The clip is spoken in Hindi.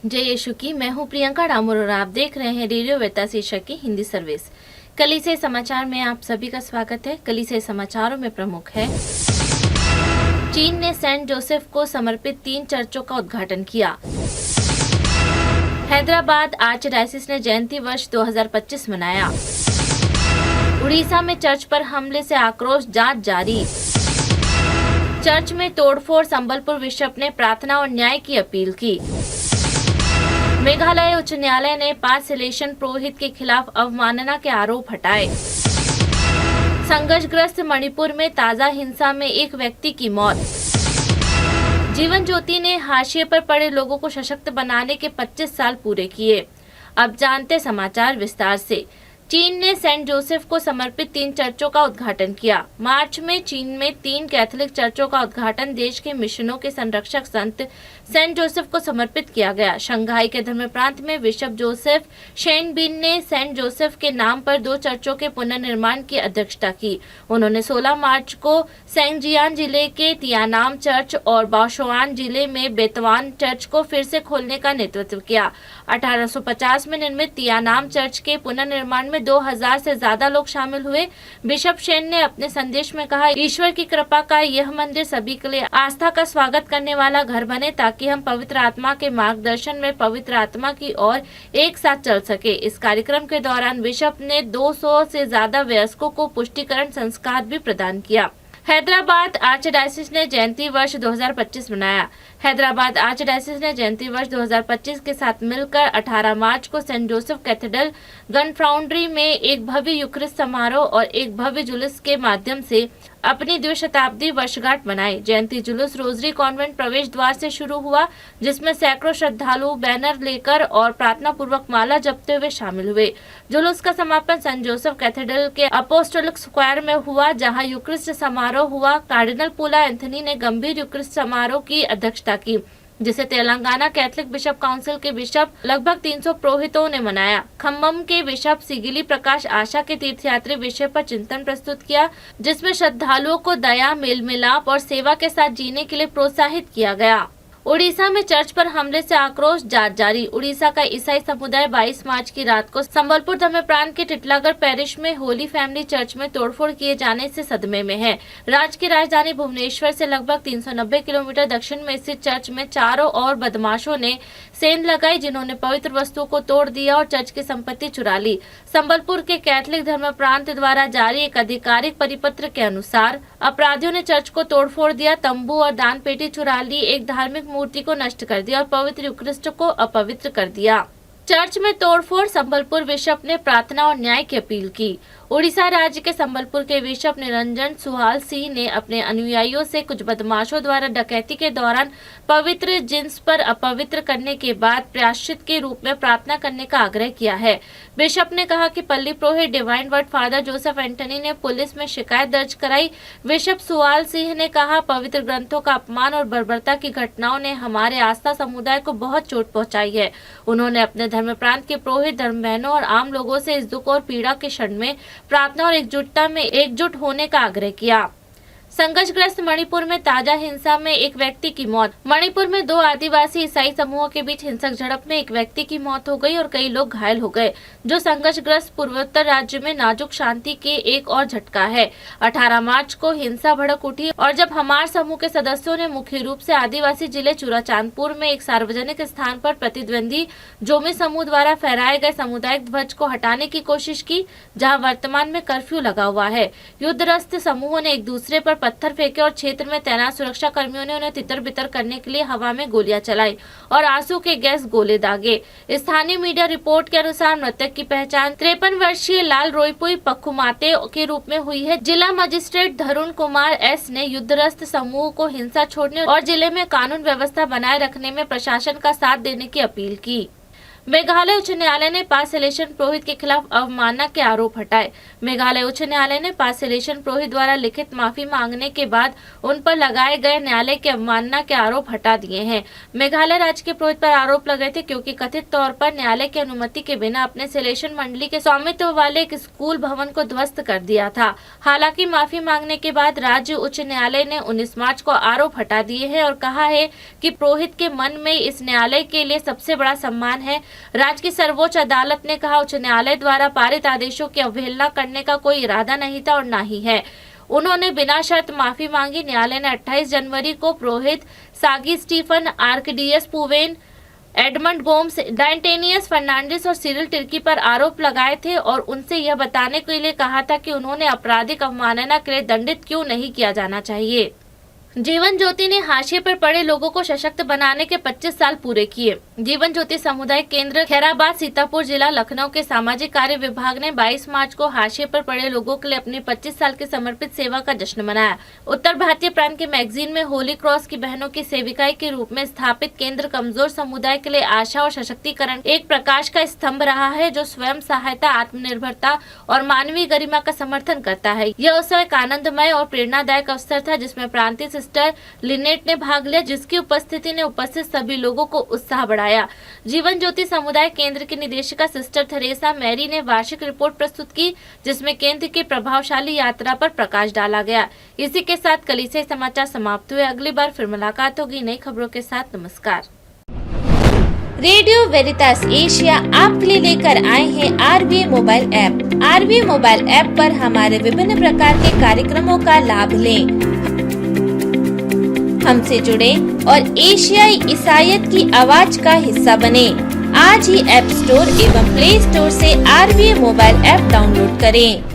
जय यीशु की। मैं हूँ प्रियंका डामोर और आप देख रहे हैं रेडियो वेता शीर्षक की हिंदी सर्विस। कलीसिया समाचार में आप सभी का स्वागत है। कलीसिया समाचारों में प्रमुख है, चीन ने सेंट जोसेफ को समर्पित 3 चर्चों का उद्घाटन किया। हैदराबाद आर्चडायसिस ने जयंती वर्ष 2025 मनाया। उड़ीसा में चर्च पर हमले से आक्रोश, जांच जारी। चर्च में तोड़फोड़, संबलपुर बिशप ने प्रार्थना और न्याय की अपील की। मेघालय उच्च न्यायालय ने 5 सेलेशन पुरोहित के खिलाफ अवमानना के आरोप हटाए। संघर्षग्रस्त मणिपुर में ताजा हिंसा में एक व्यक्ति की मौत। जीवन ज्योति ने हाशिए पर पड़े लोगों को सशक्त बनाने के 25 साल पूरे किए। अब जानते समाचार विस्तार से। चीन ने सेंट जोसेफ को समर्पित 3 चर्चों का उद्घाटन किया। मार्च में चीन में 3 कैथोलिक चर्चों का उद्घाटन देश के मिशनों के संरक्षक संत सेंट जोसेफ को समर्पित किया गया। शंघाई के धर्म प्रांत में बिशप जोसेफ शेनबिन ने सेंट जोसेफ के नाम पर 2 चर्चों के पुनर्निर्माण की अध्यक्षता की। उन्होंने 16 मार्च को सेंगजियान जिले के तियानाम चर्च और बाओशुआन जिले में बेतवान चर्च को फिर से खोलने का नेतृत्व किया। 1850 में निर्मित तियानाम चर्च के पुनर्निर्माण में 2000 से ज्यादा लोग शामिल हुए। बिशप शेन ने अपने संदेश में कहा, ईश्वर की कृपा का यह मंदिर सभी के लिए आस्था का स्वागत करने वाला घर बने, ताकि हम पवित्र आत्मा के मार्गदर्शन में पवित्र आत्मा की ओर एक साथ चल सके। इस कार्यक्रम के दौरान बिशप ने 200 से ज्यादा वयस्कों को पुष्टिकरण संस्कार भी प्रदान किया। हैदराबाद आर्चडायसिस ने जयंती वर्ष 2025 मनाया। हैदराबाद आर्चडायसिस ने जयंती वर्ष 2025 के साथ मिलकर 18 मार्च को Saint Joseph cathedral gun foundry में एक भव्य यूक्रिस्ट समारोह और एक भव्य जुलूस के माध्यम से अपनी 2 शताब्दी वर्षगांठ मनाई। जयंती जुलूस रोजरी कॉन्वेंट प्रवेश द्वार से शुरू हुआ, जिसमें सैकड़ों श्रद्धालु बैनर लेकर और प्रार्थना पूर्वक माला जपते हुए शामिल हुए। जुलूस का समापन सेंट जोसेफ कैथेड्रल के अपोस्टोलिक स्क्वायर में हुआ, जहां यूक्रिस्ट समारोह हुआ। कार्डिनल पुला एंथनी ने गंभीर यूक्रिस्ट समारोह की अध्यक्षता की, जिसे तेलंगाना कैथलिक बिशप काउंसिल के बिशप लगभग 300 पुरोहितों ने मनाया। खम्मम के बिशप सिगिली प्रकाश आशा के तीर्थयात्री विषय पर चिंतन प्रस्तुत किया, जिसमें श्रद्धालुओं को दया, मेल मिलाप और सेवा के साथ जीने के लिए प्रोत्साहित किया गया। उड़ीसा में चर्च पर हमले से आक्रोश, जांच जारी। उड़ीसा का ईसाई समुदाय 22 मार्च की रात को संबलपुर धर्म प्रांत के टिटलागढ़ पैरिश में होली फैमिली चर्च में तोड़फोड़ किए जाने से सदमे में है। राज्य की राजधानी भुवनेश्वर से लगभग 390 किलोमीटर दक्षिण में स्थित चर्च में चारों ओर बदमाशों ने सेंध लगाई, जिन्होंने पवित्र वस्तुओं को तोड़ दिया और चर्च की संपत्ति चुरा ली। संबलपुर के कैथलिक धर्म प्रांत द्वारा जारी एक आधिकारिक परिपत्र के अनुसार अपराधियों ने चर्च को तोड़फोड़ दिया, तंबू और दान पेटी चुरा ली, एक धार्मिक मूर्ति को नष्ट कर दिया और पवित्र यूक्रिस्ट को अपवित्र कर दिया। चर्च में तोड़फोड़, संबलपुर बिशप ने प्रार्थना और न्याय की अपील की। उड़ीसा राज्य के संबलपुर के बिशप निरंजन सुहाल सिंह ने अपने अनुयायियों से कुछ बदमाशों द्वारा डकैती के दौरान पवित्र जिन्स पर अपवित्र करने के बाद प्रायश्चित के रूप में प्रार्थना करने का आग्रह किया है। बिशप ने कहा कि पल्ली पुरोहित divine word father Joseph Antony ने पुलिस में शिकायत दर्ज कराई। बिशप सुहाल सिंह ने कहा, पवित्र ग्रंथों का अपमान और बर्बरता की घटनाओं ने हमारे आस्था समुदाय को बहुत चोट पहुंचाई है। उन्होंने अपने धर्म प्रांत के पुरोहित, धर्म बहनों और आम लोगों से इस दुख और पीड़ा के क्षण में प्रार्थना और एकजुटता में एकजुट होने का आग्रह किया। संघर्षग्रस्त मणिपुर में ताजा हिंसा में एक व्यक्ति की मौत। मणिपुर में 2 आदिवासी ईसाई समूहों के बीच हिंसक झड़प में एक व्यक्ति की मौत हो गई और कई लोग घायल हो गए, जो संघर्षग्रस्त पूर्वोत्तर राज्य में नाजुक शांति के एक और झटका है। 18 मार्च को हिंसा भड़क उठी और जब हमार समूह के सदस्यों ने मुख्य रूप से आदिवासी जिले चूराचांदपुर में एक सार्वजनिक स्थान पर प्रतिद्वंदी जोमी समूह द्वारा फहराए गए सामुदायिक ध्वज को हटाने की कोशिश की, जहाँ वर्तमान में कर्फ्यू लगा हुआ है। युद्धग्रस्त समूहों ने एक दूसरे पर पत्थर फेंके और क्षेत्र में तैनात सुरक्षा कर्मियों ने उन्हें तितर बितर करने के लिए हवा में गोलियां चलाई और आंसू के गैस गोले दागे। स्थानीय मीडिया रिपोर्ट के अनुसार मृतक की पहचान 53 वर्षीय लाल रोईपुई पखुमाते के रूप में हुई है। जिला मजिस्ट्रेट धरुण कुमार एस ने युद्धग्रस्त समूह को हिंसा छोड़ने और जिले में कानून व्यवस्था बनाए रखने में प्रशासन का साथ देने की अपील की। मेघालय उच्च न्यायालय ने पार्सिलेशन पुरोहित के खिलाफ अवमानना के आरोप हटाए। मेघालय उच्च न्यायालय ने पार्सिलेशन पुरोहित द्वारा लिखित माफी मांगने के बाद उन पर लगाए गए न्यायालय के अवमानना के आरोप हटा दिए हैं। मेघालय राज्य के पुरोहित पर आरोप लगे थे क्योंकि कथित तौर पर न्यायालय की अनुमति के बिना अपने सिलेशन मंडली के स्वामित्व वाले एक स्कूल भवन को ध्वस्त कर दिया था। हालांकि माफी मांगने के बाद राज्य उच्च न्यायालय ने 19 मार्च को आरोप हटा दिए हैं और कहा है कि पुरोहित के मन में इस न्यायालय के लिए सबसे बड़ा सम्मान है। राज्य की सर्वोच्च अदालत ने कहा, उच्च न्यायालय द्वारा पारित आदेशों की अवहेलना करने का कोई इरादा नहीं था और न ही है। उन्होंने बिना शर्त माफी मांगी। न्यायालय ने 28 जनवरी को पुरोहित, सागी स्टीफन, आर्कडियस पुवेन, एडमंड गोम्स, डांटेनियस फर्नांडिस और सिरिल टिर्की पर आरोप लगाए थे और उनसे यह बताने के लिए कहा था कि उन्होंने आपराधिक अवमानना के लिए दंडित क्यों नहीं किया जाना चाहिए। जीवन ज्योति ने हाशिए पर पड़े लोगों को सशक्त बनाने के 25 साल पूरे किए। जीवन ज्योति सामुदायिक केंद्र खैराबाद सीतापुर जिला लखनऊ के सामाजिक कार्य विभाग ने 22 मार्च को हाशिए पर पड़े लोगों के लिए अपनी 25 साल की समर्पित सेवा का जश्न मनाया। उत्तर भारतीय प्रांत के मैगजीन में होली क्रॉस की बहनों की सेविकाई के रूप में स्थापित केंद्र कमजोर समुदाय के लिए आशा और सशक्तिकरण एक प्रकाश का स्तंभ रहा है, जो स्वयं सहायता, आत्मनिर्भरता और मानवीय गरिमा का समर्थन करता है। यह उत्सव एक आनंदमय और प्रेरणादायक अवसर था जिसमें प्रांतीय सिस्टर लिनेट ने भाग लिया, जिसकी उपस्थिति ने उपस्थित सभी लोगों को उत्साह बढ़ाया। जीवन ज्योति समुदाय केंद्र की निदेशिका सिस्टर थेरेसा मैरी ने वार्षिक रिपोर्ट प्रस्तुत की, जिसमें केंद्र की प्रभावशाली यात्रा पर प्रकाश डाला गया। इसी के साथ कलीसिया समाचार समाप्त हुए। अगली बार फिर मुलाकात होगी नई खबरों के साथ। नमस्कार। रेडियो वेरितास एशिया आपके लिए लेकर आए हैं RVA mobile app. RVA mobile app पर हमारे विभिन्न प्रकार के कार्यक्रमों का लाभ लें, हमसे जुड़े और एशियाई ईसाईयत की आवाज का हिस्सा बने। आज ही ऐप स्टोर एवं प्ले स्टोर से RVA मोबाइल ऐप डाउनलोड करें।